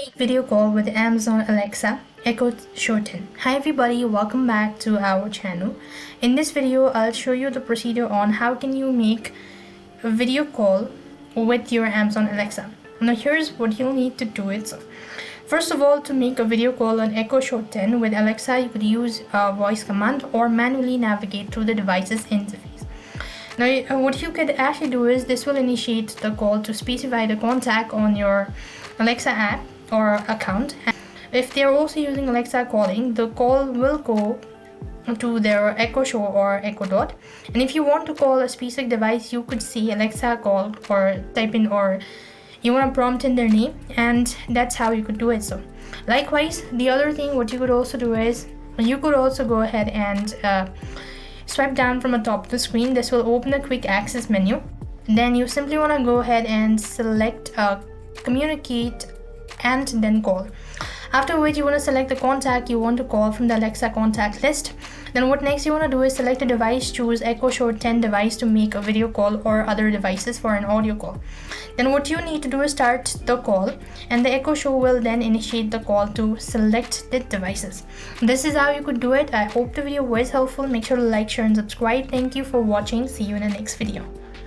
Make video call with Amazon Alexa Echo Show 10. Hi everybody, welcome back to our channel. In this video, I'll show you the procedure on how can you make a video call with your Amazon Alexa. Now here's what you'll need to do it. First of all, to make a video call on Echo Show 10 with Alexa, you could use a voice command or manually navigate through the device's interface. Now what you could actually do is this will initiate the call to specify the contact on your Alexa app or account. And if they're also using Alexa calling, the call will go to their Echo Show or Echo Dot. And if you want to call a specific device, you could see Alexa call or type in, or you want to prompt in their name, and that's how you could do it. So likewise, the other thing what you could also do is you could also go ahead and swipe down from the top of the screen. This will open a quick access menu. Then you simply want to go ahead and select communicate and then call. After which you want to select the contact you want to call from the Alexa contact list. Then what next you want to do is select a device, choose Echo Show 10 device to make a video call or other devices for an audio call. Then what you need to do is start the call, and the Echo Show will then initiate the call to select the devices. This is how you could do it. I hope the video was helpful. Make sure to like, share and subscribe. Thank you for watching. See you in the next video.